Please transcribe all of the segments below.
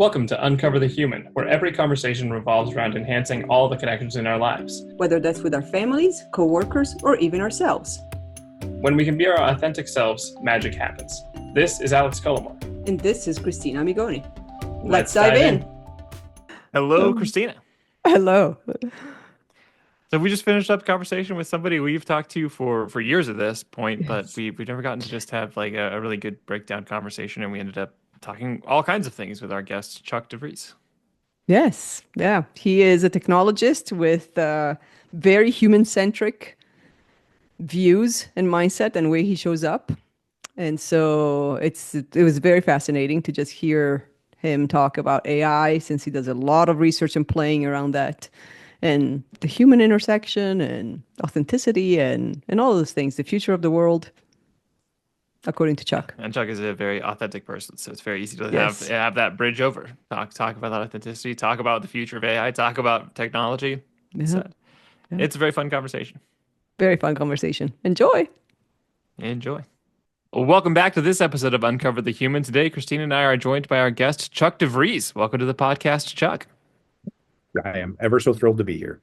Welcome to Uncover the Human, where every conversation revolves around enhancing all the connections in our lives. Whether that's with our families, co-workers, or even ourselves. When we can be our authentic selves, magic happens. This is Alex Cullimore. And this is Christina Amigoni. Let's dive in. Hello, Christina. Hello. So we just finished up a conversation with somebody we've talked to for years at this point, but we've never gotten to just have like a really good breakdown conversation, and we ended up talking all kinds of things with our guest, Chuck DeVries. Yes. Yeah. He is a technologist with very human-centric views and mindset and way he shows up. And so it was very fascinating to just hear him talk about AI, since he does a lot of research and playing around that, and the human intersection and authenticity and all those things, the future of the world, according to Chuck. And Chuck is a very authentic person, so it's very easy to Yes. have that bridge over. Talk about that authenticity, talk about the future of AI, talk about technology. Yeah. It's a very fun conversation. Very fun conversation. Enjoy. Enjoy. Well, welcome back to this episode of Uncover the Human. Today, Christina and I are joined by our guest, Chuck DeVries. Welcome to the podcast, Chuck. I am ever so thrilled to be here.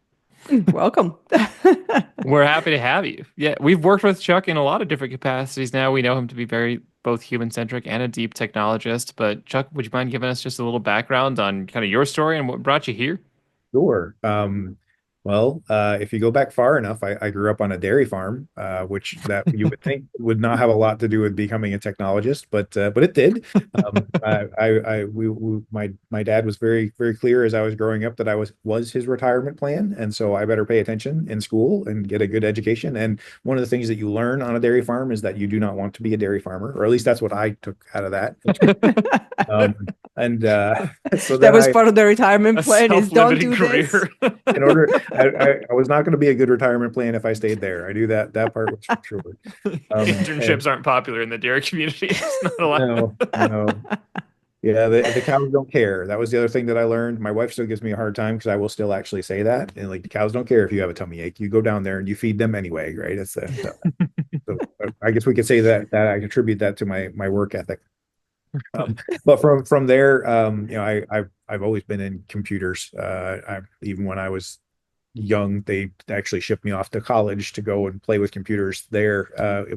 Welcome. We're happy to have you. Yeah, we've worked with Chuck in a lot of different capacities now. We know him to be very both human-centric and a deep technologist. But Chuck, would you mind giving us just a little background on kind of your story and what brought you here? Sure. If you go back far enough, I grew up on a dairy farm, which that you would think would not have a lot to do with becoming a technologist, but it did. My dad was very, very clear as I was growing up that I was his retirement plan, and so I better pay attention in school and get a good education. And one of the things that you learn on a dairy farm is that you do not want to be a dairy farmer, or at least that's what I took out of that. So that was part of the retirement plan, is don't do career. this. In order, I was not going to be a good retirement plan if I stayed there. I knew that part was for sure. Internships aren't popular in the dairy community. It's not allowed. No. Yeah, the cows don't care. That was the other thing that I learned. My wife still gives me a hard time because I will still actually say that. And like, the cows don't care if you have a tummy ache. You go down there and you feed them anyway, right? So I guess we could say that I contribute that to my work ethic. But from there, I've always been in computers. Even when I was young, they actually shipped me off to college to go and play with computers there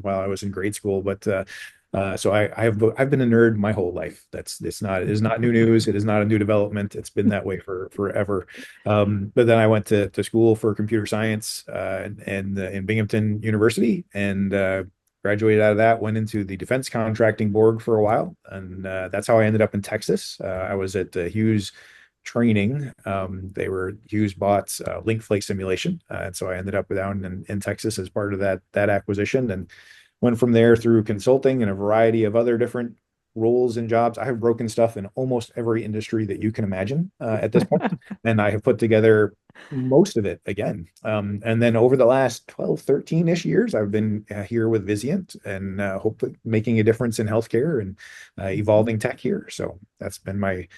while I was in grade school. But so I've been a nerd my whole life. It is not new news. It is not a new development. It's been that way for forever. But then I went to school for computer science and in Binghamton University, and graduated out of that, went into the defense contracting board for a while, and that's how I ended up in Texas. I was at Hughes training. Hughes bought link flake simulation, and so I ended up down in Texas as part of that acquisition, and went from there through consulting and a variety of other different roles and jobs. I have broken stuff in almost every industry that you can imagine at this point, and I have put together most of it again. And then over the last 12, 13-ish years, I've been here with Vizient and hopefully making a difference in healthcare and evolving tech here. So that's been my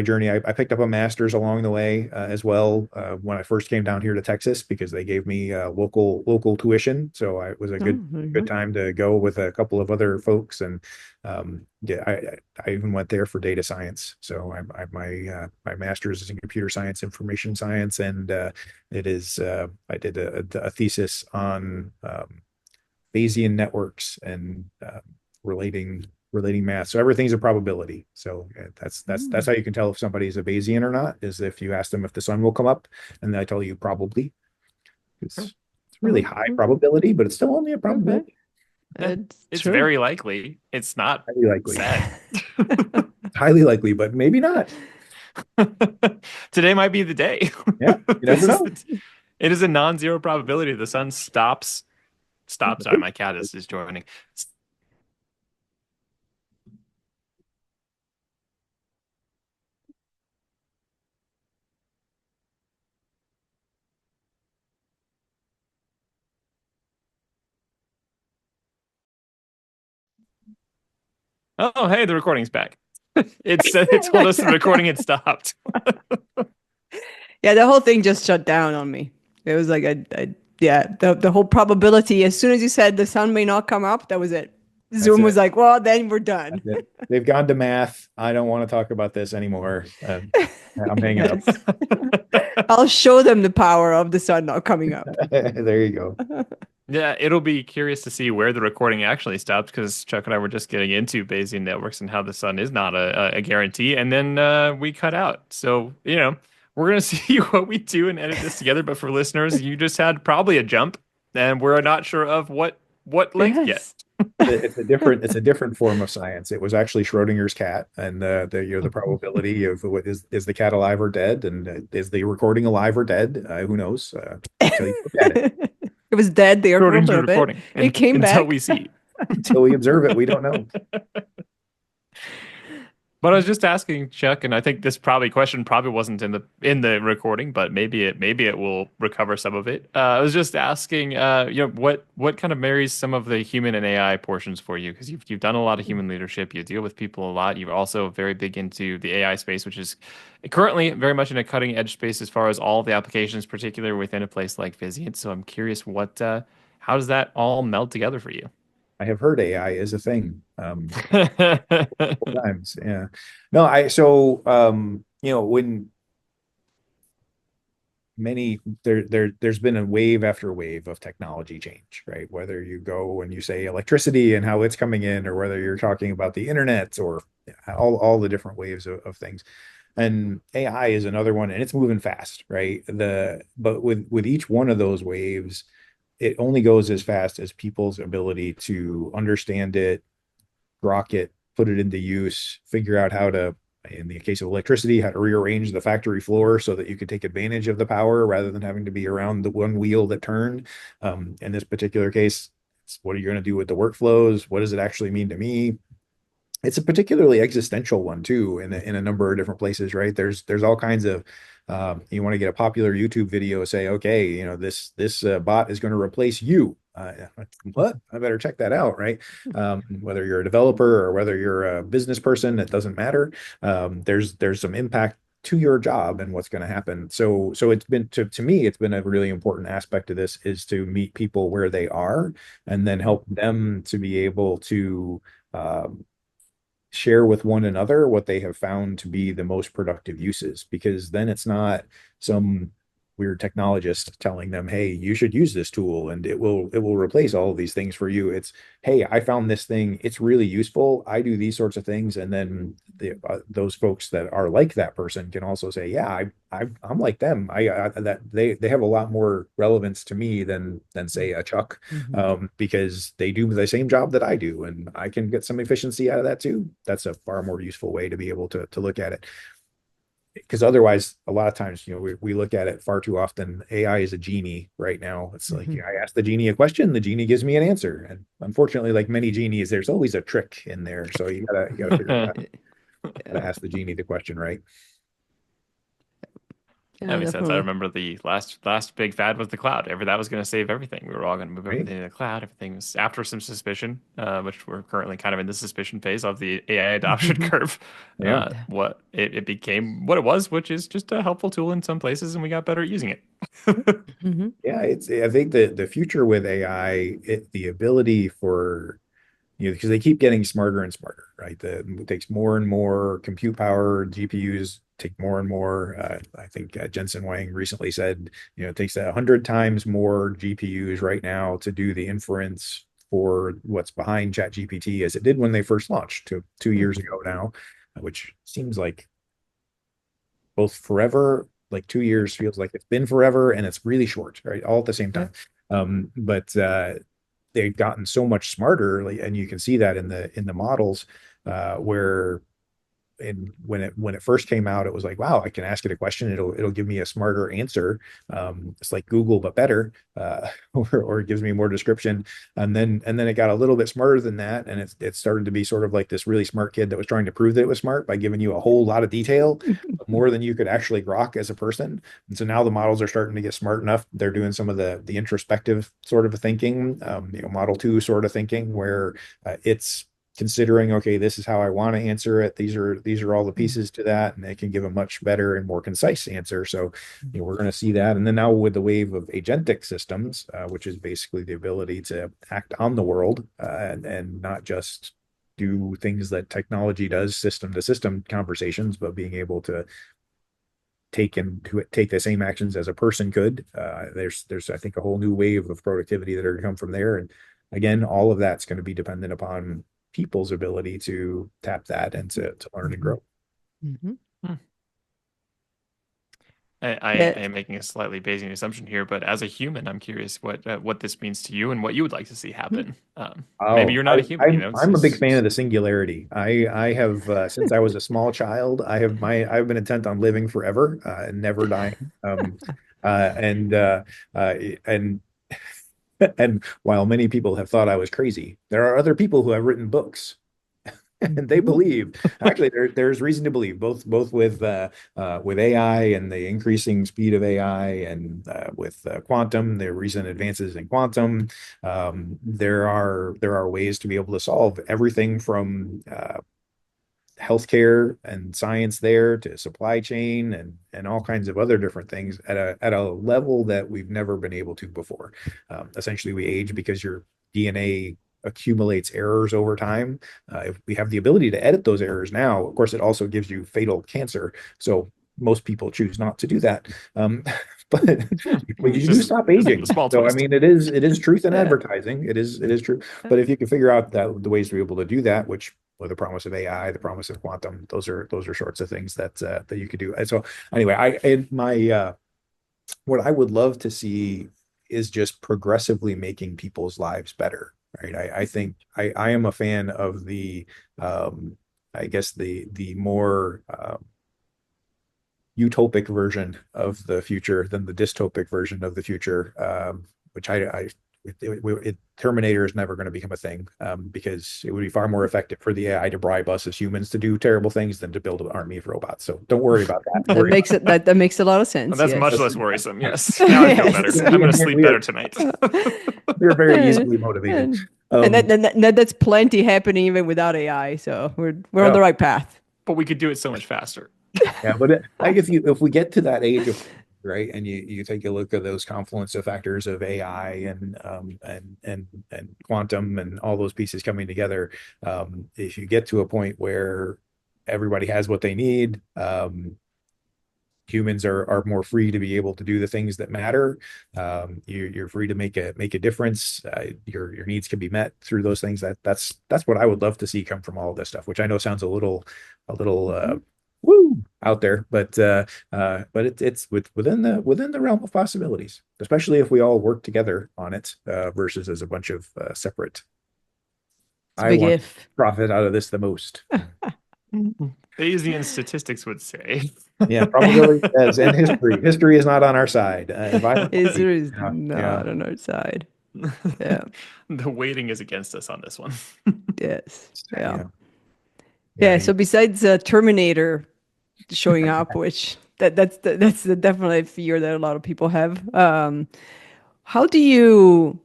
journey. I picked up a master's along the way as well when I first came down here to Texas, because they gave me local tuition. So it was a good time to go with a couple of other folks. And I even went there for data science. So my master's is in computer science, information science, and I did a thesis on Bayesian networks and relating math. So everything's a probability. So that's how you can tell if somebody's a Bayesian or not, is if you ask them if the sun will come up, and they tell you probably. It's really high probability, but it's still only a probability. It's very likely. It's not highly likely. Sad. Highly likely, but maybe not. Today might be the day. Yeah, you never know. It is a non-zero probability. The sun stops. Sorry, my cat is joining. Oh, hey, the recording's back. It told us the recording had stopped. Yeah, the whole thing just shut down on me. It was like the whole probability. As soon as you said the sun may not come up, that was it. Zoom it. was like, well, then we're done. That's it. They've gone to math. I don't want to talk about this anymore. I'm hanging up. Yes. I'll show them the power of the sun not coming up. There you go. Yeah, it'll be curious to see where the recording actually stops because Chuck and I were just getting into Bayesian networks and how the sun is not a guarantee. And then we cut out. So, we're going to see what we do and edit this together. But for listeners, you just had probably a jump and we're not sure of what length yet. Yes. It's a different form of science. It was actually Schrodinger's cat, and the probability of what is the cat alive or dead, and is the recording alive or dead? Who knows? Until you look at it, It was dead there for a Schrodinger's little bit. recording. It came until back. we see. until we observe it, we don't know. But I was just asking Chuck, and I think this question wasn't in the recording, but maybe it will recover some of it. I was just asking, what kind of marries some of the human and AI portions for you? Because you've done a lot of human leadership, you deal with people a lot. You're also very big into the AI space, which is currently very much in a cutting edge space as far as all the applications, particularly within a place like Vizient. So I'm curious, how does that all meld together for you? I have heard AI is a thing. Times, yeah. No, when there's been a wave after wave of technology change, right? Whether you go and you say electricity and how it's coming in, or whether you're talking about the internet or all the different waves of things. And AI is another one, and it's moving fast, right? But with each one of those waves, it only goes as fast as people's ability to understand it, grok it, put it into use, figure out how to, in the case of electricity, how to rearrange the factory floor so that you could take advantage of the power rather than having to be around the one wheel that turned. In this particular case, it's what are you going to do with the workflows? What does it actually mean to me? It's a particularly existential one too, in a number of different places, right? There's all kinds of you want to get a popular YouTube video, say, okay, this bot is going to replace you. What? I better check that out, right? Whether you're a developer or whether you're a business person, it doesn't matter. There's some impact to your job and what's going to happen. So it's been to me, it's been a really important aspect of this is to meet people where they are and then help them to be able to share with one another what they have found to be the most productive uses, because then it's not some weird technologist telling them, hey, you should use this tool and it will replace all of these things for you. It's, hey, I found this thing, it's really useful, I do these sorts of things. And then those folks that are like that person can also say, yeah, I'm like them. That they have a lot more relevance to me than say a Chuck, because they do the same job that I do, and I can get some efficiency out of that too. That's a far more useful way to be able to look at it. Because otherwise, a lot of times, we look at it far too often. AI is a genie right now. It's like I ask the genie a question, the genie gives me an answer. And unfortunately, like many genies, there's always a trick in there. So you gotta figure out how to ask the genie the question right. That makes sense. I remember the last big fad was the cloud. That was going to save everything. We were all going to move everything to the cloud. Everything was after some suspicion, which we're currently kind of in the suspicion phase of the AI adoption curve. What it became, what it was, which is just a helpful tool in some places, and we got better at using it. Yeah, I think the future with AI, the ability for because they keep getting smarter and smarter, right? It takes more and more compute power. GPUs take more and more. I think Jensen Huang recently said, it takes 100 times more GPUs right now to do the inference for what's behind ChatGPT as it did when they first launched 2 years ago now, which seems like both forever. Like 2 years feels like it's been forever, and it's really short, right? All at the same time. But they've gotten so much smarter, and you can see that in the models where when it first came out, it was like, wow, I can ask it a question, it'll give me a smarter answer. It's like Google but better, or it gives me more description. And then it got a little bit smarter than that, and it started to be sort of like this really smart kid that was trying to prove that it was smart by giving you a whole lot of detail, more than you could actually grok as a person. And so now the models are starting to get smart enough. They're doing some of the introspective sort of thinking, model 2 sort of thinking, where it's considering, okay, this is how I want to answer it. These are all the pieces to that, and they can give a much better and more concise answer. So, we're going to see that. And then now with the wave of agentic systems, which is basically the ability to act on the world, and not just do things that technology does, system to system conversations, but being able to take the same actions as a person could. There's I think a whole new wave of productivity that are going to come from there. And again, all of that's going to be dependent upon people's ability to tap that and to learn and grow. Mhm. I Yeah. am making a slightly Bayesian assumption here, but as a human, I'm curious what this means to you and what you would like to see happen. Maybe you're not a human, you know. I'm a big fan of the singularity. I have since I was a small child, I've been intent on living forever, and never dying. And and and while many people have thought I was crazy, there are other people who have written books and they believe, actually there's reason to believe, both with AI and the increasing speed of AI, and with quantum, the recent advances in quantum, there are ways to be able to solve everything from healthcare and science there to supply chain and all kinds of other different things at a level that we've never been able to before. Essentially, we age because your DNA accumulates errors over time. If we have the ability to edit those errors now, of course, it also gives you fatal cancer. So most people choose not to do that. But you do stop aging. So I mean, it is truth in advertising. It is true. But if you can figure out that the ways to be able to do that, which with the promise of AI, the promise of quantum, those are sorts of things that you could do. And so anyway, what I would love to see is just progressively making people's lives better. Right. I think I am a fan of the I guess the more utopic version of the future than the dystopic version of the future, which Terminator is never going to become a thing, because it would be far more effective for the AI to bribe us as humans to do terrible things than to build an army of robots. So don't worry about that. That makes a lot of sense. Well, that's much less worrisome. Yes. Now I feel better. I'm going to sleep better tonight. We're very easily motivated. And that's plenty happening even without AI. So we're on the right path. But we could do it so much faster. Yeah, but I guess if we get to that age of, right, and you take a look at those confluence of factors of AI and quantum and all those pieces coming together, if you get to a point where everybody has what they need, humans are more free to be able to do the things that matter. You're free to make a difference. Your needs can be met through those things. That's what I would love to see come from all of this stuff, which I know sounds a little woo out there, but it's within the realm of possibilities, especially if we all work together on it, versus as a bunch of separate. I want to profit out of this the most. Bayesian statistics would say. Yeah, probably does. And history is not on our side. History is not on our side. Yeah. The weighting is against us on this one. Yes. Yeah. So besides Terminator showing up, which that's definitely a fear that a lot of people have. How do you,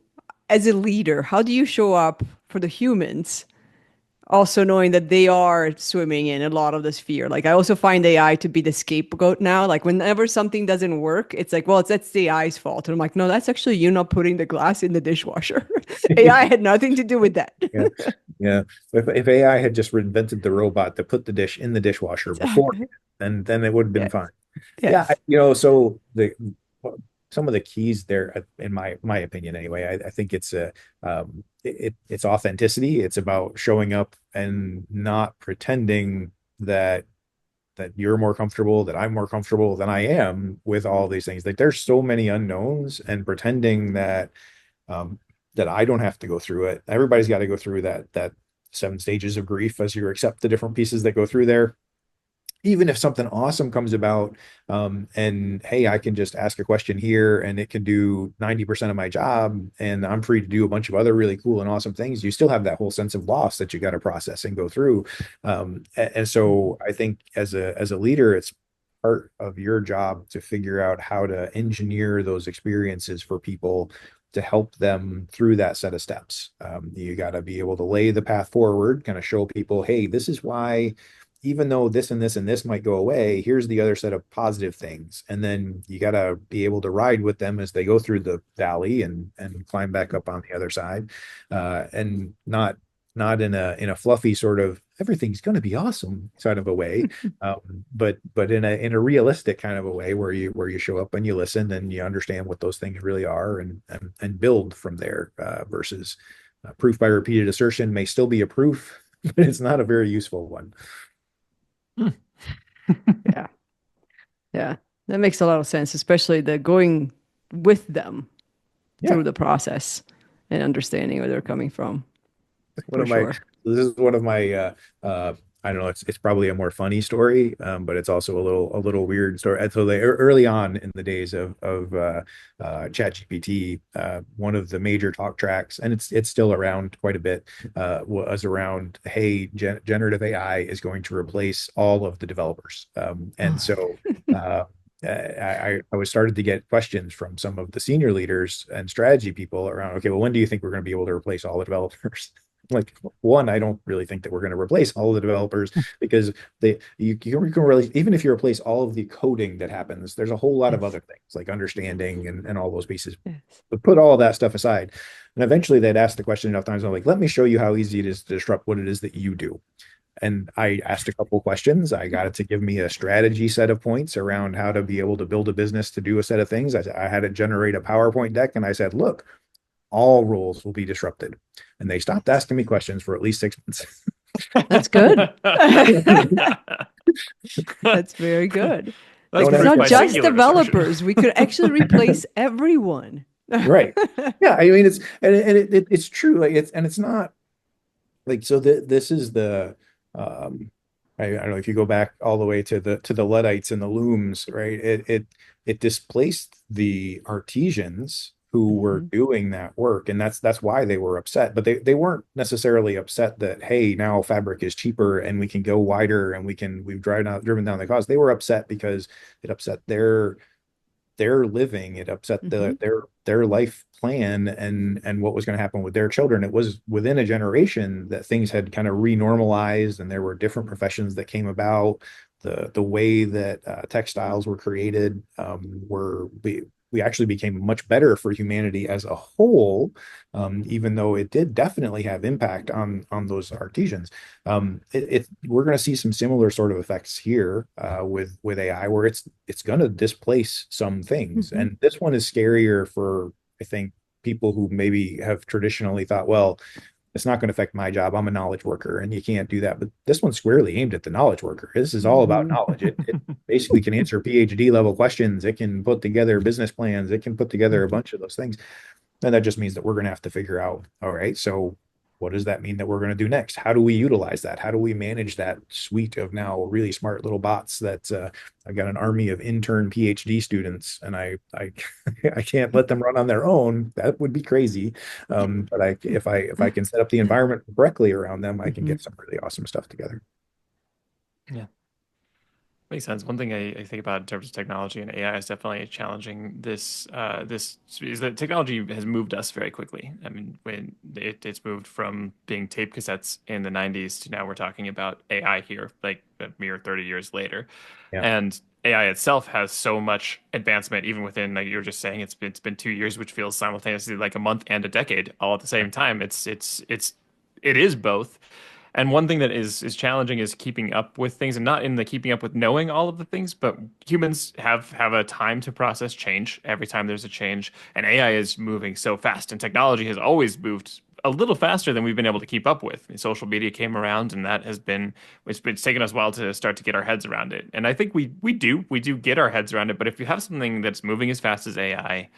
as a leader, how do you show up for the humans, also knowing that they are swimming in a lot of this fear? Like, I also find AI to be the scapegoat now. Like, whenever something doesn't work, it's like, well, that's the AI's fault. And I'm like, no, that's actually you not putting the glass in the dishwasher. AI had nothing to do with that. Yeah. If AI had just invented the robot to put the dish in the dishwasher before, then it would have been fine. Yes. Yeah. So some of the keys there, in my opinion, anyway, I think it's it's authenticity. It's about showing up and not pretending that you're more comfortable, that I'm more comfortable than I am with all these things. Like, there's so many unknowns, and pretending that I don't have to go through it. Everybody's got to go through that 7 stages of grief as you accept the different pieces that go through there. Even if something awesome comes about, and hey, I can just ask a question here and it can do 90% of my job, and I'm free to do a bunch of other really cool and awesome things, you still have that whole sense of loss that you got to process and go through. And so I think as a leader, it's part of your job to figure out how to engineer those experiences for people to help them through that set of steps. You got to be able to lay the path forward, kind of show people, hey, this is why, even though this and this and this might go away, here's the other set of positive things. And then you got to be able to ride with them as they go through the valley and climb back up on the other side, and not in a fluffy sort of everything's going to be awesome kind of a way, but in a realistic kind of a way where you show up and you listen and you understand what those things really are and build from there, versus proof by repeated assertion may still be a proof, but it's not a very useful one. Yeah. Yeah. That makes a lot of sense, especially the going with them through the process and understanding where they're coming from. One of my This is one of my I don't know, it's probably a more funny story, but it's also a little weird story. And so early on in the days of ChatGPT, one of the major talk tracks, and it's still around quite a bit, was around, hey, generative AI is going to replace all of the developers. And so I was started to get questions from some of the senior leaders and strategy people around, okay, well, when do you think we're going to be able to replace all the developers? Like, one, I don't really think that we're going to replace all of the developers, because you can really, even if you replace all of the coding that happens, there's a whole lot of other things like understanding and all those pieces. But put all of that stuff aside, and eventually they'd ask the question enough times, I'm like, let me show you how easy it is to disrupt what it is that you do. And I asked a couple questions. I got it to give me a strategy set of points around how to be able to build a business to do a set of things. I had it generate a PowerPoint deck, and I said, look, all roles will be disrupted. And they stopped asking me questions for at least 6 months. That's good. That's very good. That's it's not just developers. We could actually replace everyone. Right. Yeah. I mean, it's true. Like it's not like, so this is the, I don't know if you go back all the way to the Luddites and the looms, right? It displaced the artisans who were doing that work, and that's why they were upset. But they weren't necessarily upset that, hey, now fabric is cheaper and we can go wider and we've driven down the cost. They were upset because it upset their living, it upset their life plan and what was going to happen with their children. It was within a generation that things had kind of renormalized, and there were different professions that came about. The way that textiles were created, we actually became much better for humanity as a whole, even though it did definitely have impact on those artisans. We're going to see some similar sort of effects here, with AI, where it's going to displace some things. And this one is scarier for, I think, people who maybe have traditionally thought, well, it's not going to affect my job. I'm a knowledge worker and you can't do that. But this one's squarely aimed at the knowledge worker. This is all about knowledge. It basically can answer PhD level questions. It can put together business plans. It can put together a bunch of those things. And that just means that we're going to have to figure out, all right, so what does that mean that we're going to do next? How do we utilize that? How do we manage that suite of now really smart little bots that I've got an army of intern PhD students, and I can't let them run on their own. That would be crazy. But if I can set up the environment correctly around them, I can get some really awesome stuff together. Yeah. Makes sense. One thing I think about in terms of technology and AI is definitely challenging this is that technology has moved us very quickly. I mean, when it's moved from being tape cassettes in the 90s to now we're talking about AI here, like a mere 30 years later. Yeah. And AI itself has so much advancement, even within, like you were just saying, it's been 2 years, which feels simultaneously like a month and a decade all at the same time. It is both. And one thing that is challenging is keeping up with things, and not in the keeping up with knowing all of the things, but humans have a time to process change every time there's a change. And AI is moving so fast, and technology has always moved a little faster than we've been able to keep up with. And social media came around, and it's taken us a while to start to get our heads around it. And I think we do get our heads around it. But if you have something that's moving as fast as AI,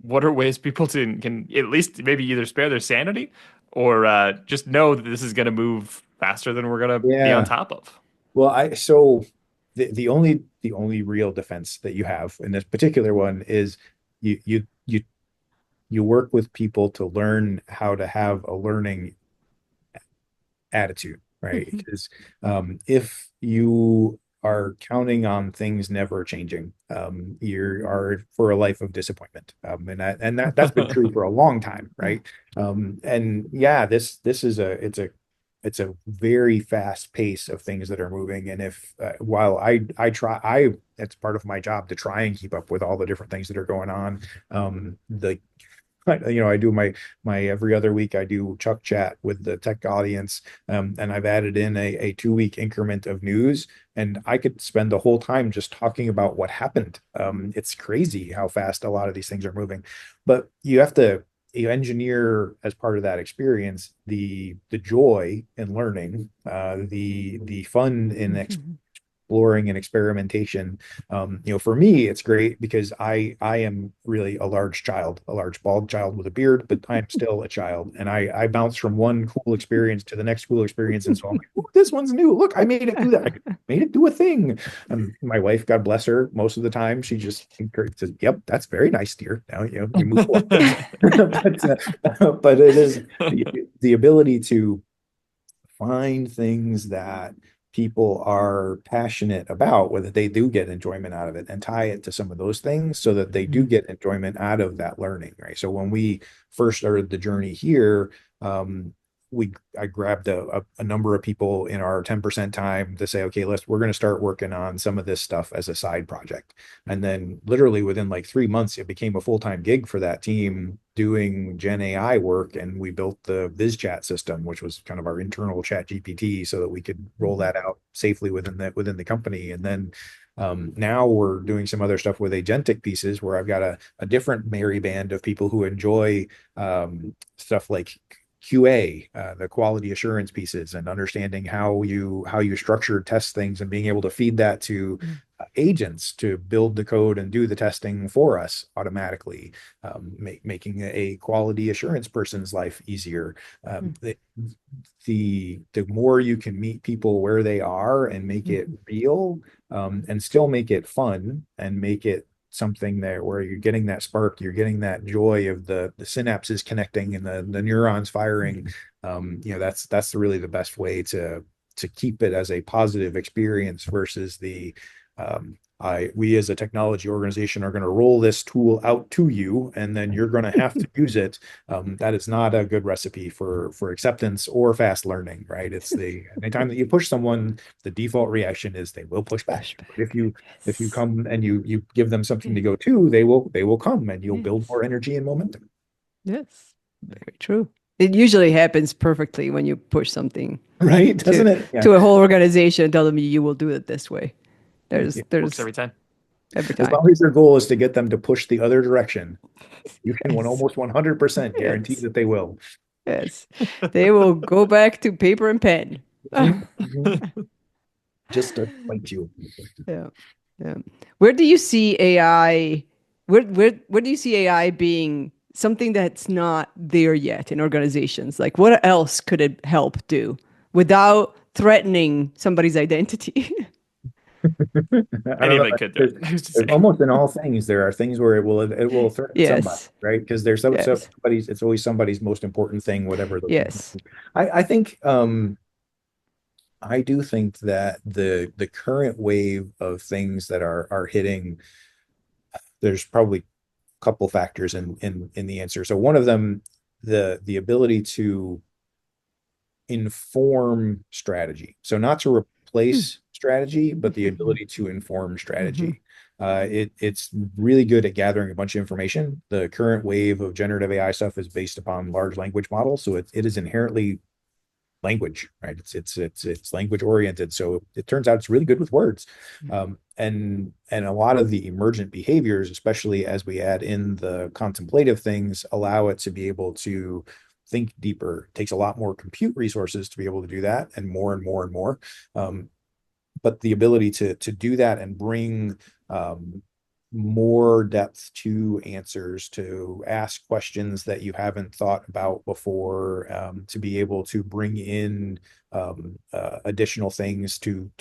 what are ways people can at least maybe either spare their sanity or just know that this is going to move faster than we're going to be on top of? Well, so the only real defense that you have in this particular one is you work with people to learn how to have a learning attitude, right? Because if you are counting on things never changing. You are for a life of disappointment, and that's been true for a long time, right? And yeah, this is it's a very fast pace of things that are moving. And if while I try, it's part of my job to try and keep up with all the different things that are going on. The I do my every other week I do Chuck Chat with the tech audience, and I've added in a 2 week increment of news, and I could spend the whole time just talking about what happened. It's crazy how fast a lot of these things are moving, but you engineer as part of that experience the joy in learning, the fun in exploring and experimentation. For me, it's great because I am really a large child, a large bald child with a beard, but I'm still a child, and I bounce from one cool experience to the next cool experience, and so I'm like, "Ooh, this one's new. Look, I made it do that. I made it do a thing." And my wife, God bless her, most of the time she just says, "Yep, that's very nice, dear. Now you move forward." But it is the ability to find things that people are passionate about, whether they do get enjoyment out of it, and tie it to some of those things so that they do get enjoyment out of that learning, right? So when we first started the journey here, I grabbed a number of people in our 10% time to say, okay, we're going to start working on some of this stuff as a side project. And then literally within like 3 months, it became a full-time gig for that team doing Gen AI work. And we built the VizChat system, which was kind of our internal chat GPT, so that we could roll that out safely within the company. And then now we're doing some other stuff with agentic pieces where I've got a different merry band of people who enjoy stuff like QA, the quality assurance pieces, and understanding how you structure test things and being able to feed that to agents to build the code and do the testing for us automatically, making a quality assurance person's life easier. The more you can meet people where they are and make it real, and still make it fun and make it something there where you're getting that spark, you're getting that joy of the synapses connecting and the neurons firing. That's really the best way to keep it as a positive experience versus we as a technology organization are going to roll this tool out to you and then you're going to have to use it. That is not a good recipe for acceptance or fast learning, right? Anytime that you push someone, the default reaction is they will push back. But if you come and you give them something to go to, they will come, and you'll build more energy and momentum. Yes, very true. It usually happens perfectly when you push something, right? Doesn't it? To a whole organization and tell them you will do it this way. There's Works every time. As long as their goal is to get them to push the other direction, you can almost 100% guarantee that they will. Yes, they will go back to paper and pen. Just to fight you. Yeah. Where do you see AI? Where do you see AI being something that's not there yet in organizations? Like, what else could it help do without threatening somebody's identity? Anybody could do it. There's almost in all things, there are things where it will threaten somebody, right? Because there's somebody's, it's always somebody's most important thing, whatever. I think I do think that the current wave of things that are hitting, there's probably a couple factors in the answer. So one of them, the ability to inform strategy. So not to replace strategy, but the ability to inform strategy. It's really good at gathering a bunch of information. The current wave of generative AI stuff is based upon large language models, so it is inherently language, right? It's language oriented, so it turns out it's really good with words. And a lot of the emergent behaviors, especially as we add in the contemplative things, allow it to be able to think deeper. It takes a lot more compute resources to be able to do that, and more and more and more. But the ability to do that and bring more depth to answers, to ask questions that you haven't thought about before, to be able to bring in additional things to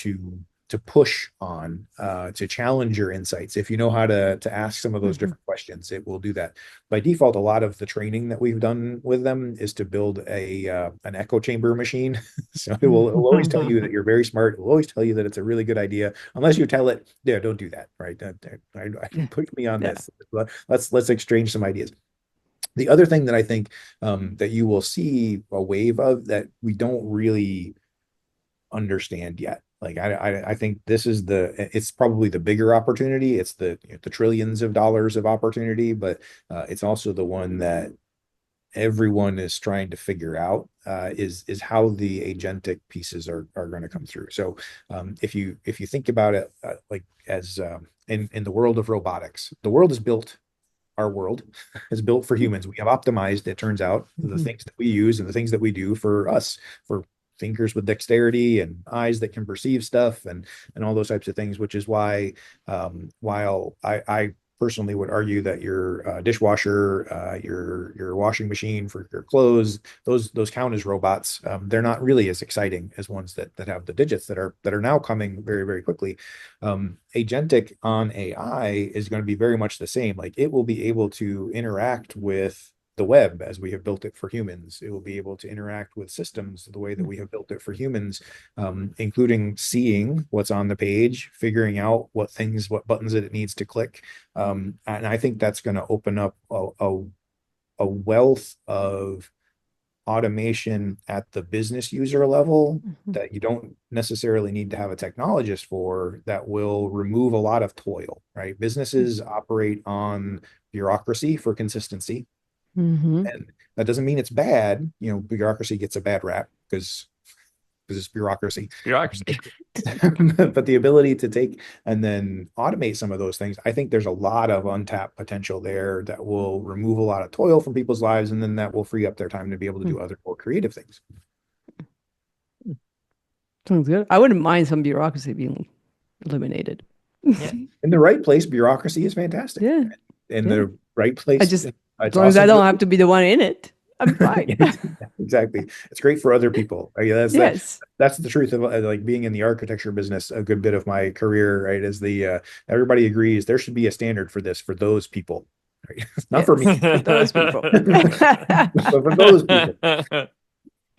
to push on, to challenge your insights. If you know how to ask some of those different questions, it will do that. By default, a lot of the training that we've done with them is to build an echo chamber machine. So it'll always tell you that you're very smart. It will always tell you that it's a really good idea, unless you tell it, yeah, don't do that, right? Put me on this. Let's exchange some ideas. The other thing that I think that you will see a wave of that we don't really understand yet. Like I think it's probably the bigger opportunity. It's the trillions of dollars of opportunity, but it's also the one that everyone is trying to figure out, is how the agentic pieces are going to come through. So if you think about it, like as in the world of robotics, the world is built. Our world is built for humans. We have optimized, it turns out, the things that we use and the things that we do for us, for fingers with dexterity and eyes that can perceive stuff and all those types of things, which is why while I personally would argue that your dishwasher, your washing machine for your clothes, those count as robots. They're not really as exciting as ones that have the digits that are now coming very, very quickly. Agentic on AI is going to be very much the same. Like it will be able to interact with the web as we have built it for humans. It will be able to interact with systems the way that we have built it for humans, including seeing what's on the page, figuring out what buttons that it needs to click. And I think that's going to open up a wealth of automation at the business user level that you don't necessarily need to have a technologist for, that will remove a lot of toil, right? Businesses operate on bureaucracy for consistency. And that doesn't mean it's bad. Bureaucracy gets a bad rap because it's bureaucracy. But the ability to take and then automate some of those things, I think there's a lot of untapped potential there that will remove a lot of toil from people's lives, and then that will free up their time to be able to do other more creative things. Sounds good. I wouldn't mind some bureaucracy being eliminated. Yeah. In the right place, bureaucracy is fantastic. Yeah. In the right place, as long as I don't have to be the one in it, I'm fine. Exactly. It's great for other people. That's the truth of like being in the architecture business. A good bit of my career, right, is everybody agrees there should be a standard for this for those people. Right? Not for me. For those people. But for those people.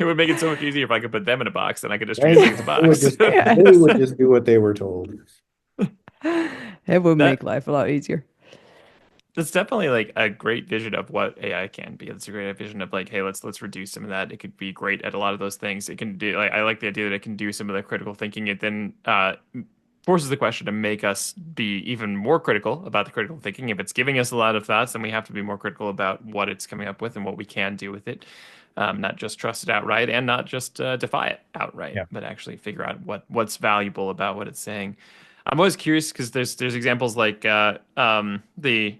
It would make it so much easier if I could put them in a box and I could distribute things in a box. They would just do what they were told. It would make life a lot easier. That's definitely like a great vision of what AI can be. It's a great vision of like, hey, let's reduce some of that. It could be great at a lot of those things. It can do. Like, I like the idea that it can do some of the critical thinking. It then forces the question to make us be even more critical about the critical thinking. If it's giving us a lot of thoughts, then we have to be more critical about what it's coming up with and what we can do with it. Not just trust it outright and not just defy it outright, but actually figure out what's valuable about what it's saying. I'm always curious because there's examples like the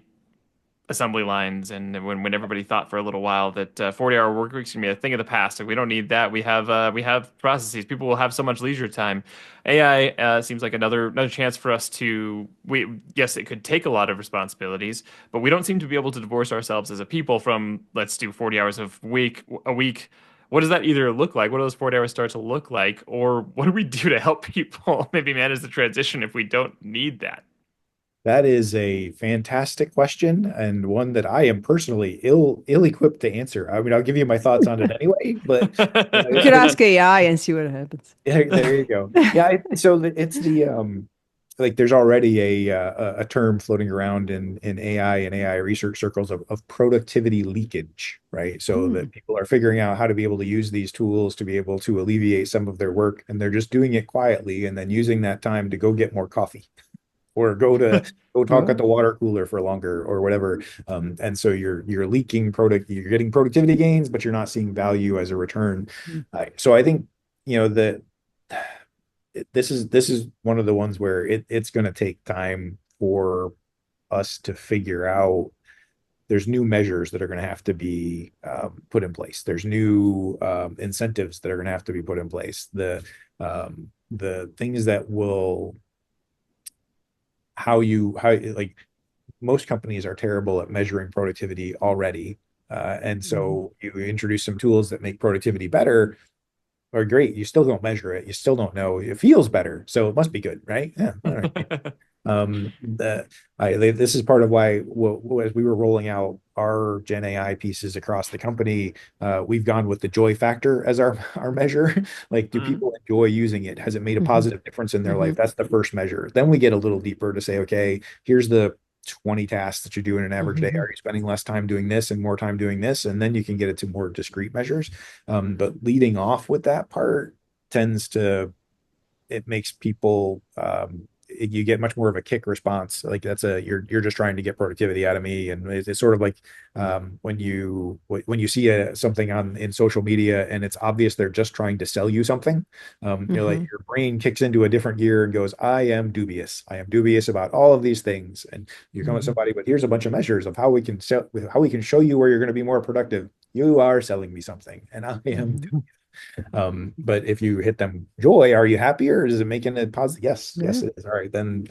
assembly lines, and when everybody thought for a little while that 40-hour work weeks can be a thing of the past, like we don't need that. We have processes. People will have so much leisure time. AI seems like another chance for us to. Yes, it could take a lot of responsibilities, but we don't seem to be able to divorce ourselves as a people from let's do 40 hours a week. What does that either look like? What do those 40 hours start to look like? Or what do we do to help people maybe manage the transition if we don't need that? That is a fantastic question, and one that I am personally ill-equipped to answer. I mean, I'll give you my thoughts on it anyway, but you could ask AI and see what happens. There you go. Yeah, so it's like there's already a term floating around in AI and AI research circles of productivity leakage, right? So that people are figuring out how to be able to use these tools to be able to alleviate some of their work, and they're just doing it quietly and then using that time to go get more coffee. Or go talk at the water cooler for longer or whatever. And so you're leaking you're getting productivity gains, but you're not seeing value as a return. So I think, that this is one of the ones where it's going to take time for us to figure out. There's new measures that are going to have to be put in place. There's new incentives that are going to have to be put in place. The things that will how like most companies are terrible at measuring productivity already. And so you introduce some tools that make productivity better. or great, you still don't measure it. You still don't know. It feels better, so it must be good, right? Yeah. All right. The this is part of why as we were rolling out our Gen AI pieces across the company, we've gone with the joy factor as our measure. Like, do people enjoy using it? Has it made a positive difference in their life? That's the first measure. Then we get a little deeper to say, okay, here's the 20 tasks that you do in an average day. Are you spending less time doing this and more time doing this? And then you can get it to more discrete measures. But leading off with that part tends to, it makes people you get much more of a kick response. Like, that's you're just trying to get productivity out of me. And it's sort of like when you see something in social media and it's obvious they're just trying to sell you something. You're like, your brain kicks into a different gear and goes, I am dubious about all of these things. And you come with somebody, but here's a bunch of measures of how we can show you where you're going to be more productive. You are selling me something, and I am dubious. But if you hit them joy, are you happier? Is it making it positive? Yes, it is. All right, then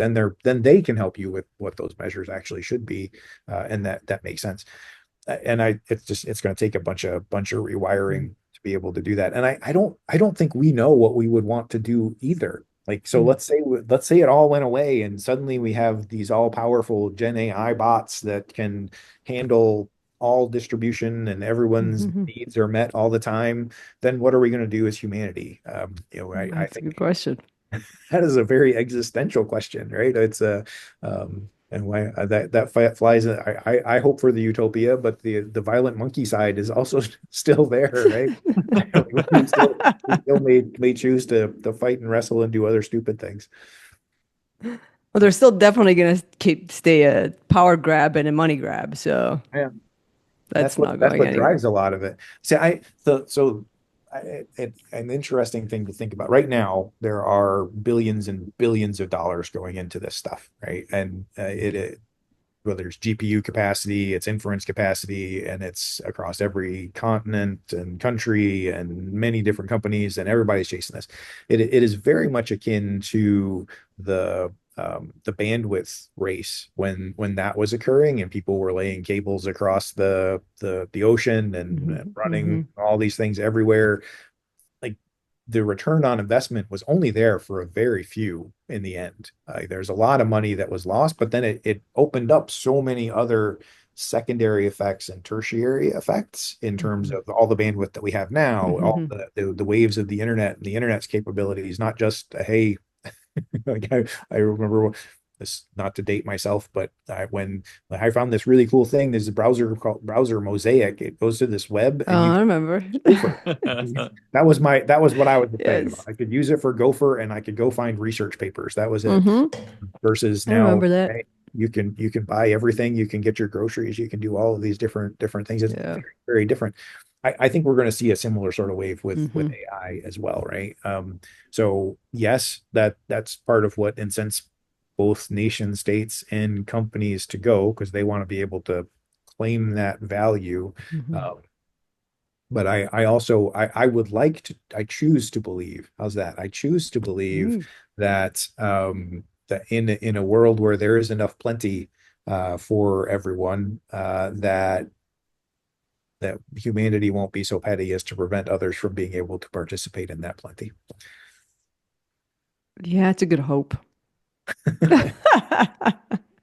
they can help you with what those measures actually should be, and that makes sense. And it's going to take a bunch of rewiring to be able to do that. And I don't think we know what we would want to do either. Like, so let's say it all went away and suddenly we have these all powerful Gen AI bots that can handle all distribution and everyone's needs are met all the time. Then what are we going to do as humanity? I That's a think good question. that is a very existential question, right? It's and why that flies. I hope for the utopia, but the violent monkey side is also still there, right? we still may choose to fight and wrestle and do other stupid things. Well, they're still definitely going to stay a power grab and a money grab. So Yeah. that's not going what anywhere. drives a lot of it. An interesting thing to think about right now, there are billions and billions of dollars going into this stuff, right? And whether it's GPU capacity, it's inference capacity, and it's across every continent and country and many different companies, and everybody's chasing this. It is very much akin to the bandwidth race when that was occurring and people were laying cables across the ocean and running all these things everywhere. Like, the return on investment was only there for a very few in the end. There's a lot of money that was lost, but then it opened up so many other secondary effects and tertiary effects in terms of all the bandwidth that we have now, all the waves of the internet and the internet's capabilities, not just hey, like I remember this, not to date myself, but when I found this really cool thing, there's a browser called Browser Mosaic. It goes to this web and I remember. that was what I was excited Yes. about. I could use it for Gopher and I could go find research papers. That was it. Versus I now, remember that. hey, you can buy everything, you can get your groceries, you can do all of these different things. It's very, very different. I think we're going to see a similar sort of wave with AI as well, right? So yes, that's part of what incents both nation states and companies to go, because they want to be able to claim that value. But I also would like to, I choose to believe, how's that? I choose to believe that that in a world where there is enough plenty for everyone, that humanity won't be so petty as to prevent others from being able to participate in that plenty. Yeah, it's a good hope. I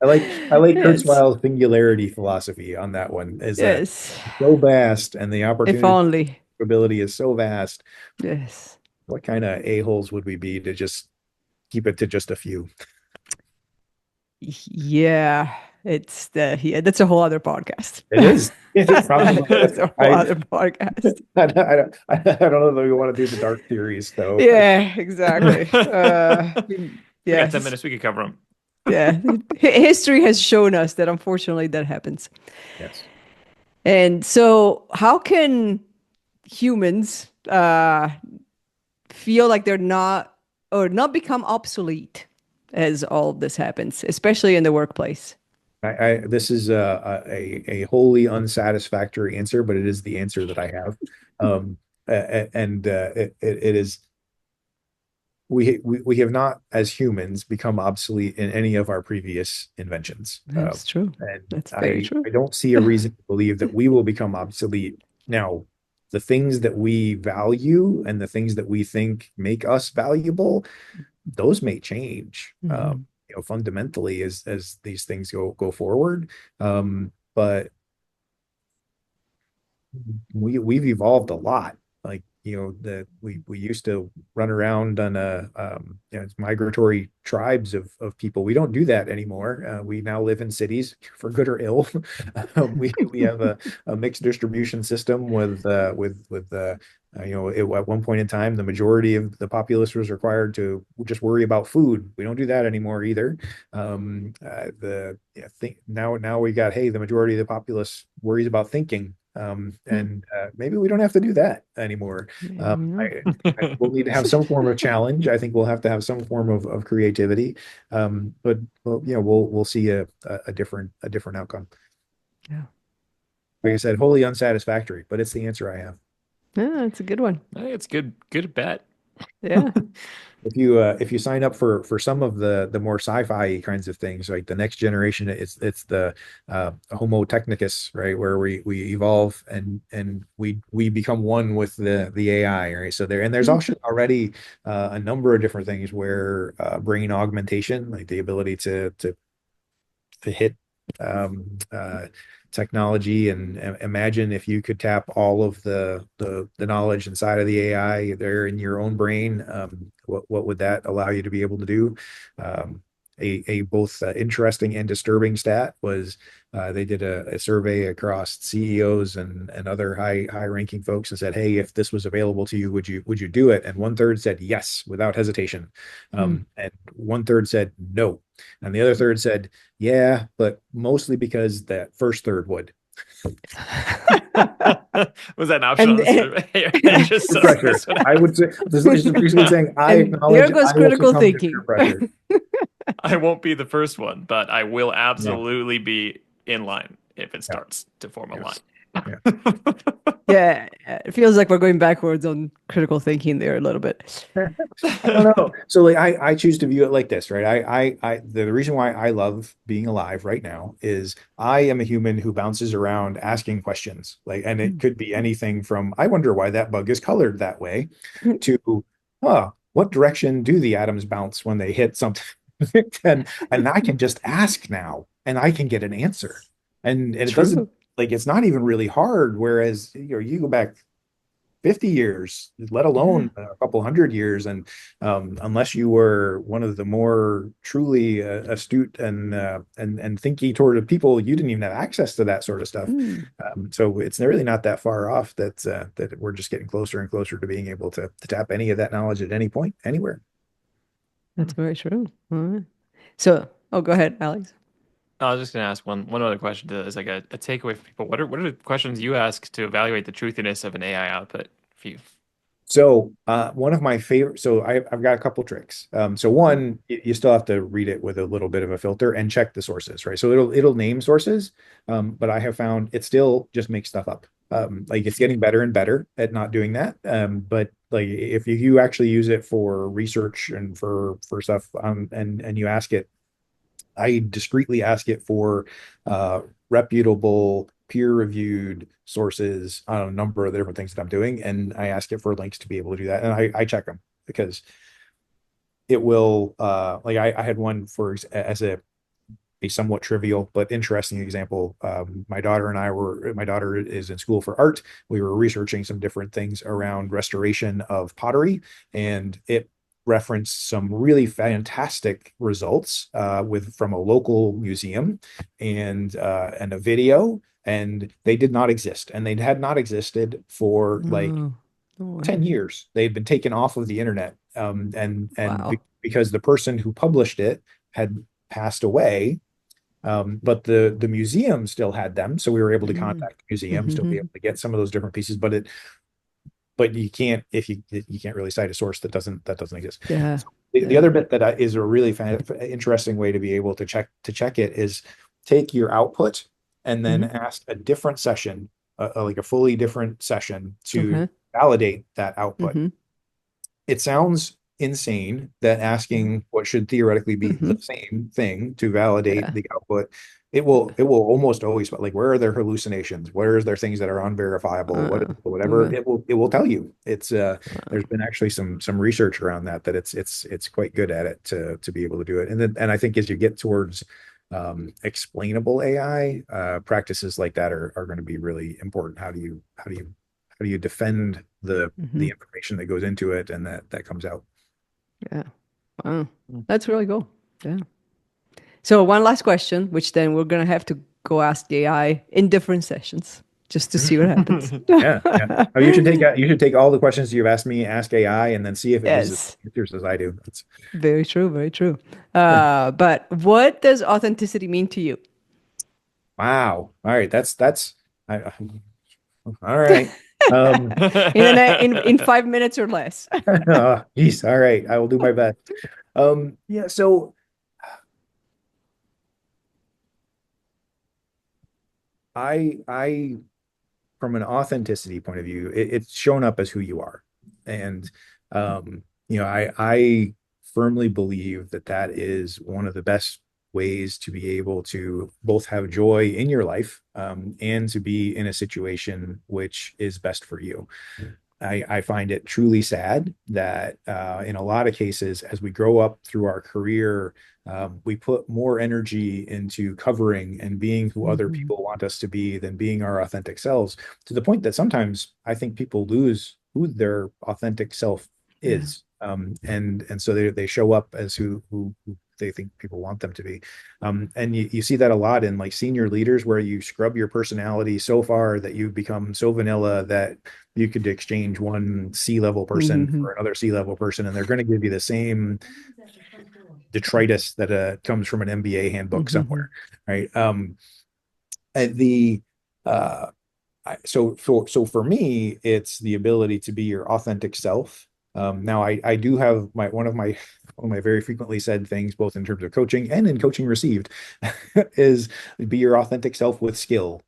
like Yes. Kurzweil's singularity philosophy on that one, is that Yes. it's so vast and the If opportunity only. ability is so vast. Yes. What kind of a-holes would we be to just keep it to just a few? Yeah. That's a whole other podcast. It is. It's probably That's a whole other podcast. I don't know that we want to do the dark theories though. Yeah, exactly. We got 10 Yes. minutes. We could cover them. Yeah. History has shown us that unfortunately that happens. Yes. And so how can humans feel like they're not become obsolete as all of this happens, especially in the workplace? This is a wholly unsatisfactory answer, but it is the answer that I have. It is, we have not as humans become obsolete in any of our previous inventions. That's true. And That's very true. I don't see a reason to believe that we will become obsolete. Now, the things that we value and the things that we think make us valuable, those may change, fundamentally as these things go forward. But we've evolved a lot. Like, that we used to run around on migratory tribes of people. We don't do that anymore. We now live in cities, for good or ill. We have a mixed distribution system at one point in time, the majority of the populace was required to just worry about food. We don't do that anymore either. Now we got, hey, the majority of the populace worries about thinking. And maybe we don't have to do that anymore. We'll need to have some form of challenge. I think we'll have to have some form of creativity. But we'll see a different outcome. Yeah. Like I said, wholly unsatisfactory, but it's the answer I have. Yeah, it's a good one. I think it's good bet. Yeah. If you sign up for some of the more sci-fi kinds of things, like the next generation, it's the Homo technicus, right, where we evolve and we become one with the AI, right? So there's also already a number of different things where brain augmentation, like the ability to hit technology, and imagine if you could tap all of the knowledge inside of the AI there in your own brain. What would that allow you to be able to do? A both interesting and disturbing stat was they did a survey across CEOs and other high ranking folks and said, hey, if this was available to you, would you do it? And 1/3 said yes without hesitation, and 1/3 said no, and the other third said yeah, but mostly because that first third would. Was that an option on the survey? Just so pressure. I would say this is basically saying I acknowledge there goes critical thinking. Pressure. I won't be the first one, but I will absolutely be in line if it starts to form a line. Yeah, it feels like we're going backwards on critical thinking there a little bit. I don't know. So like I choose to view it like this, right? The reason why I love being alive right now is I am a human who bounces around asking questions. And it could be anything from, I wonder why that bug is colored that way, to what direction do the atoms bounce when they hit something? and I can just ask now and I can get an answer. And it doesn't, it's not even really hard. Whereas you go back 50 years, let alone a couple hundred years, and unless you were one of the more truly astute and thinky toward people, you didn't even have access to that sort of stuff. So it's really not that far off that we're just getting closer and closer to being able to tap any of that knowledge at any point, anywhere. That's very true. All right. So, go ahead, Alex. I was just going to ask one other question as like a takeaway for people. What are the questions you ask to evaluate the truthiness of an AI output for you? So one of my favorite, so I've got a couple tricks. So one, you still have to read it with a little bit of a filter and check the sources, right? So it'll name sources, but I have found it still just makes stuff up. It's getting better and better at not doing that. But like if you actually use it for research and for stuff, and you ask it, I discreetly ask it for reputable, peer-reviewed sources on a number of the different things that I'm doing, and I ask it for links to be able to do that, and I check them because it will. I had one as a somewhat trivial but interesting example. My daughter is in school for art. We were researching some different things around restoration of pottery, and it referenced some really fantastic results from a local museum and a video, and they did not exist, and they had not existed for 10 years. They had been taken off of the internet, because the person who published it had passed away. But the museum still had them, so we were able to contact the museum, still be able to get some of those different pieces. But you can't you can't really cite a source that doesn't exist. Yeah. So the other bit that is a really interesting way to be able to check it is take your output and then ask a different session, like a fully different session, to validate that output. It sounds insane that asking what should theoretically be the same thing to validate Yeah. the output, it will almost always, like, where are their hallucinations? Where is there things that are unverifiable? Whatever, Okay. it will tell you. There's been actually some research around that it's quite good at it to be able to do it. And I think as you get towards explainable AI, practices like that are going to be really important. How do you defend the information that goes into it and that comes out? Yeah. Wow. That's really cool. Yeah. So one last question, which then we're gonna have to go ask the AI in different sessions just to see what happens. Yeah, yeah. Oh, you should take all the questions you've asked me, ask AI, and then see if it gives us Yes. answers as I do. That's Very true, very true. yeah. But what does authenticity mean to you? Wow. All right. All right. In 5 minutes or less. Geez. All right. I will do my best. Yeah. So I from an authenticity point of view, it's shown up as who you are. And I firmly believe that is one of the best ways to be able to both have joy in your life, and to be in a situation which is best for you. I find it truly sad that in a lot of cases, as we grow up through our career, we put more energy into covering and being who other people want us to be than being our authentic selves, to the point that sometimes I think people lose who their authentic self Yeah. is. And so they show up as who they think people want them to be. And you see that a lot in like senior leaders, where you scrub your personality so far that you become so vanilla that you could exchange one C-level person Mhm. for another C-level person, and they're going to give you the same detritus that comes from an MBA handbook somewhere, Mhm. right? And the uh, so for me, it's the ability to be your authentic self. Now I do have one of my very frequently said things, both in terms of coaching and in coaching received, is be your authentic self with skill.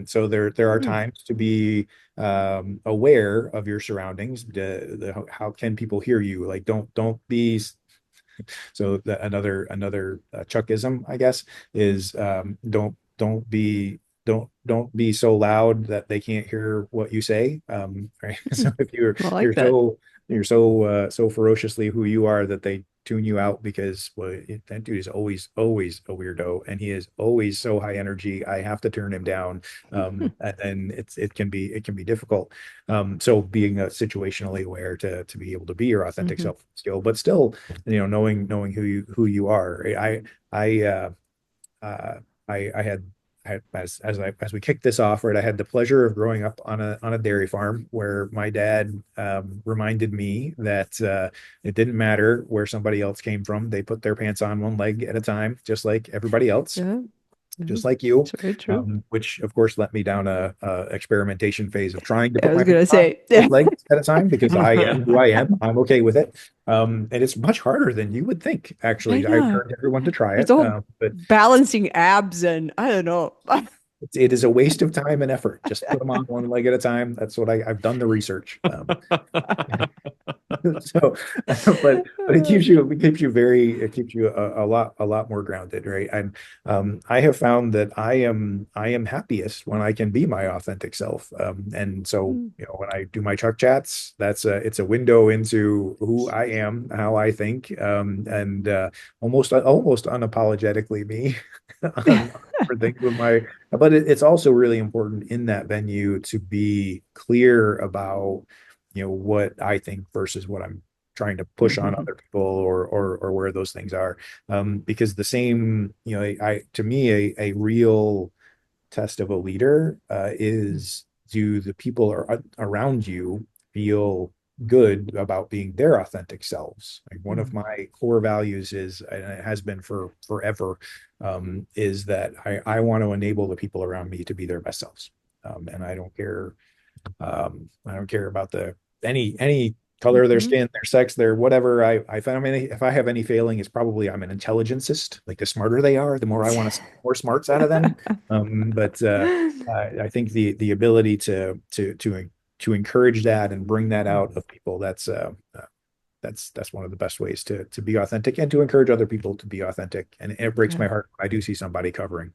So there are Mm. times to be aware of your surroundings. How can people hear you? Like, don't be. So another Chuckism, I guess, is don't be so loud that they can't hear what you say. Right. So if you're I like you're that. so ferociously who you are that they tune you out, because, well, that dude is always a weirdo, and he is always so high energy. I have to turn him down. And then it can be difficult. So being situationally aware to be able to be your authentic Mhm. self skill, but still, knowing who you are. I uh, I had as we kicked this off, right, I had the pleasure of growing up on a dairy farm where my dad reminded me that it didn't matter where somebody else came from. They put their pants on one leg at a time, just like everybody else, Yeah. Yeah. just like you. It's very true. Which of course let me down a experimentation phase of trying to I put was my gonna pants on say, both yeah. legs at a time, because I am who I am. I'm okay with it. And it's much harder than you would think, I actually. I know. encourage everyone to try There's it. all But balancing abs and I don't know. it is a waste of time and effort. Just put them on one leg at a time. That's what I've done the research. So, but it keeps you a lot more grounded, right? And I have found that I am happiest when I can be my authentic self. And so, when I do my Chuck chats, it's a window into who I am, how I think, and almost unapologetically me on different things with my. But it's also really important in that venue to be clear about what I think versus what I'm trying to push on Mhm. other people, or where those things are. Because the same, I to me, a real test of a leader is, do the people around you feel good about being their authentic selves? Like, one of Mhm. my core values is, and it has been for forever, is that I want to enable the people around me to be their best selves. And I don't care about any color of their Mhm. skin, their sex, their whatever. I find, I mean, if I have any failing, it's probably I'm an intelligencist. Like, the smarter they are, the more I want to see more smarts out of them. But I think the ability to encourage that and bring that out of people, that's one of the best ways to be authentic and to encourage other people to be authentic. And it breaks my heart when I do see somebody covering.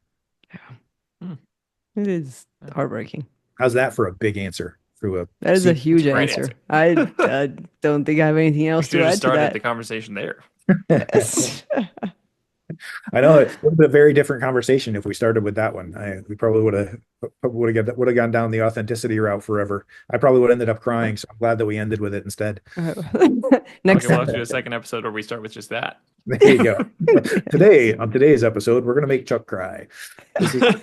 It is heartbreaking. How's that for a big answer? Through a That is a huge great answer. I don't think I have anything We else should to have add just to started that. the conversation there. Yes. I know it would have been a very different conversation if we started with that one. We probably would have gone down the authenticity route forever. I probably would have ended up crying. So I'm glad that we ended with it instead. Next Okay, we'll time. have to do a second episode where we start with just that. There you go. On today's episode, we're gonna make Chuck cry. This is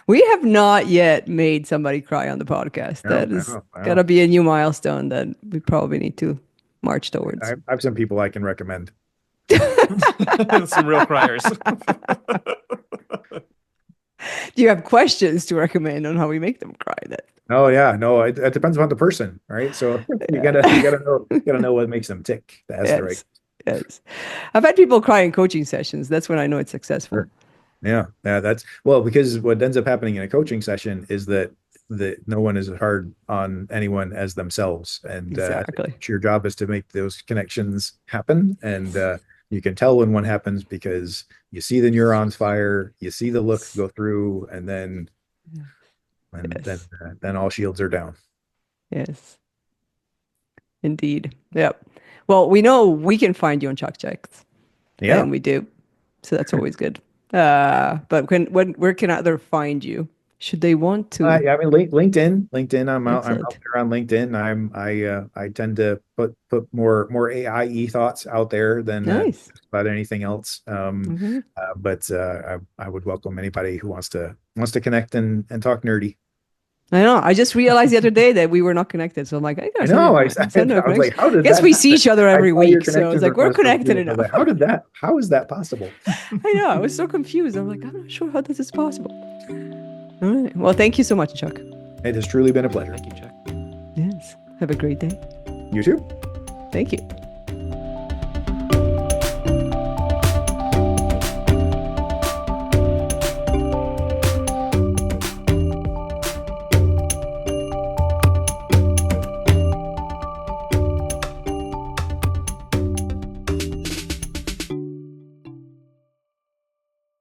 We have not yet made somebody cry on the podcast. No, That is no. gotta be a new milestone that we probably need to march towards. I have some people I can recommend. Some real criers. Do you have questions to recommend on how we make them cry? That Oh yeah, no, it depends on the person, right? So you gotta know what makes them tick. That's the right. Yes. I've had people cry in coaching sessions. That's when I know it's successful. Sure. Yeah, that's well, because what ends up happening in a coaching session is that no one is as hard on anyone as themselves, and Exactly. your job is to make those connections happen. And you can tell when one happens because you see the neurons fire, you see the look go through, and then then all shields are down. Yes. Indeed. Yep. Well, we know we can find you on Chuck Checks. Yeah. And we do. So that's always good. But where can others find you? Should they want to? I mean, LinkedIn. I'm out Excellent. there on LinkedIn. I tend to put more AI thoughts out there than Nice. about anything else. Mhm. But I would welcome anybody who wants to connect and talk nerdy. I know. I just realized the other day that we were not connected. So I'm like, I know. I was like, how did I guess that we see happen? each other I every saw your week. So I was connection like, we're request from connected you. I was enough. like, how is that possible? I know. I was so confused. I'm like, I'm not sure how this is possible. All right. Well, thank you so much, Chuck. It has truly been a pleasure. Thank you, Chuck. Yes. Have a great day. You too. Thank you.